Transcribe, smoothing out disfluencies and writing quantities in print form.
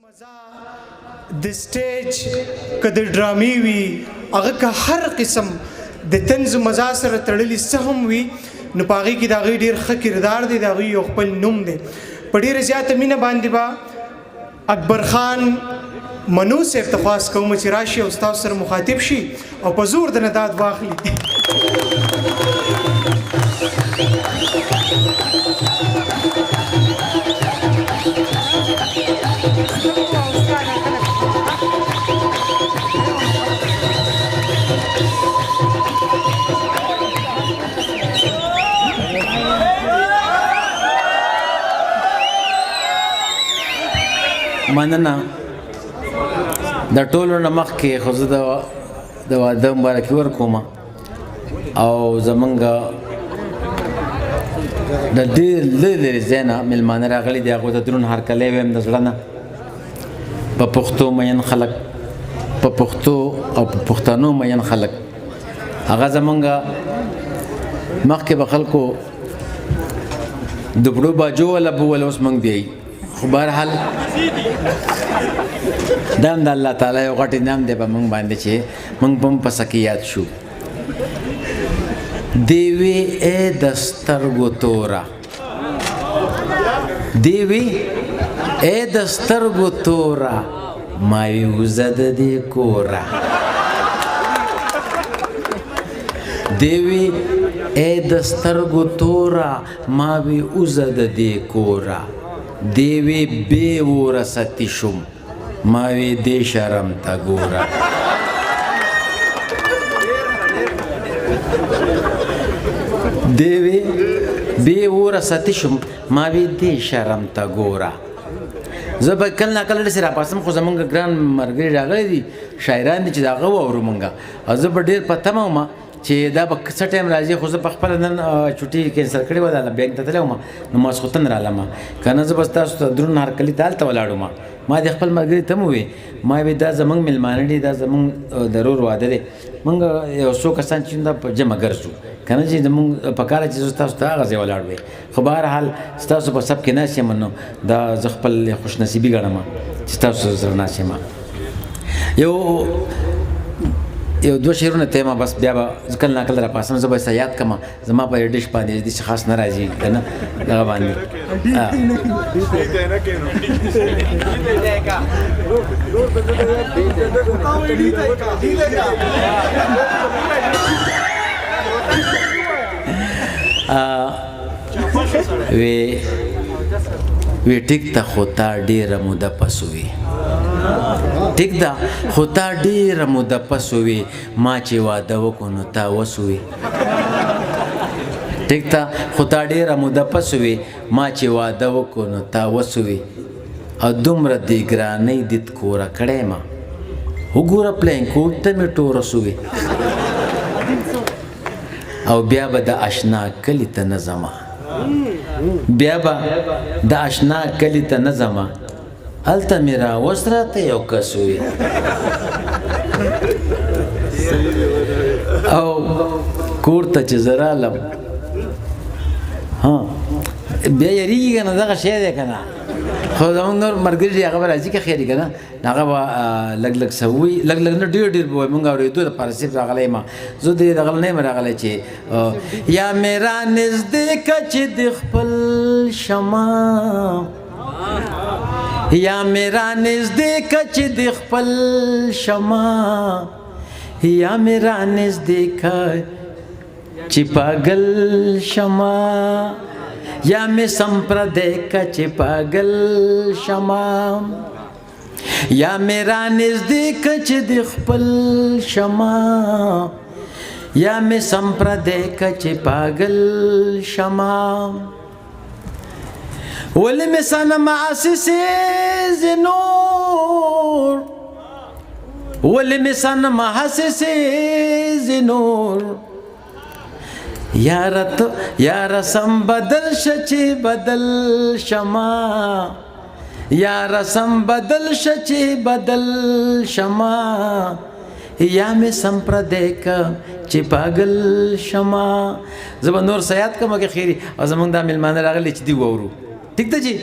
د سټیج که د ډرامې وي هغه که هر قسم د طنز مزا سره تړلي څه هم وي نو په هغې کې د هغوی ډېر ښه کردار دی د هغوی یو خپل نوم دی په ډېره زیاته مینه باندې به اکبر خان منو صاحب ته خواست کوم چې راشي او ستاسو سره مخاطب شي او په زور د نه داد واخلي مننه د ټولو نه مخکې خو زه د واده مبارکي ورکوم او زمونږ د ډېر لرې ځای نه مېلمانه راغلي دي هغوی ته دروند هرکلی وایم د زړه نه په پښتو مین خلک په پښتو او په پښتنو مین خلک هغه زمونږ مخکې به خلکو د بړو باجو ولا بوله اوس موږ بیایي خو بهرحال دا هم د الله تعالی یو غټ انعام دی په موږ باندې چې موږ به هم په څه کې یاد شو دیوی ای د سترګو توره دیوی ای د سترګو توره ما وي وزه د دې کوره دیوی ای د سترګو توره ما وي وزه د دې کوره دیوی بے ورستی شم ماوی دی شرم تا گورا دیوی بے ورستی شم ماوی دی شرم تا گورا زه به کله ناکله داسې راپاسم خو زمونږ ګران ملګري راغلي دي شاعران دي چې د هغه واورو مونږ او زه به ډېر په تمه وم چې دا به څه ټایم راځي خو زه په خپله نن چوټي کینسل کړې وه دا بینک ته تللی وم نو ماسخوتن رالم که نه زه به ستاسو ته دروند هرکلي ته هلته ولاړ وم ما د خپل ملګري ته م وویې ما وی دا زمونږ مېلمانه دي دا زمونږ د رور واده دی مونږ یو څو کسان چې دا په جمع ګرځو که نه چې زمونږ په کار چې زه ستاسو ته هغه ځای ولاړ وی خو بهرحال ستاسو په سب کې ناست یم نو دا زه خپل خوشنصیبي ګڼم چې ستاسو سره ناست یم یو دوه شعرونه ته یم بس بیا به کله ناکله راپاسم زه به یې یاد کړم زما په ډش باندې داسې خاص نه راځي که نه دغه باندې وی ټیک ته خو تا ډېره موده پس وي ټیک ده خو تا ډېره موده پس وي ما چې واده وکړو نو تا وسوي ټیک ده خو تا ډېره موده پس وي ما چې واده وکړو نو تا وسوي او دومره دې ګرانۍ دید کوره کړی ما وګوره پلین کوټ ته مې ټوره سوي او بیا به د اشنا کلي ته نه ځمه بیا به د اشنا کلي ته نه ځمه هلته مې راوست راته یو کس وي او کور ته چې زه رالم بیا یریږي که نه دغه شی دی که نه خو زمونږ نور ملګري دي هغه به راځي که خیر که نه هغه به لږ لږ څه ووایي لږ لږ نه ډېر ډېر به وایي مونږ اورېدو دپاره صرف راغلی یم زه دې دغه نه یم راغلی چې یا مې را نږدې که چې د خپل شمه یا مې را نږدې که چې د خپل شمه یا مې را نږدې که چې پاگل شمه یا مې سم پردی که چې پاگل شمه یا مې را نږدې که چې د خپل شمه یا مې سم پردی که چې پاگل شمه ولی می صنم حسیسی زنور ولی می صنم حسیسی زنور یار سم بدل شچی بدل شما یار سم بدل شچی بدل شما یا می سم پردی که چې پاگل شما زه به نور سیاد کوم که خیری او زمونږ دا مېلمانه راغلي چې دی واورو ٹھیک ده جی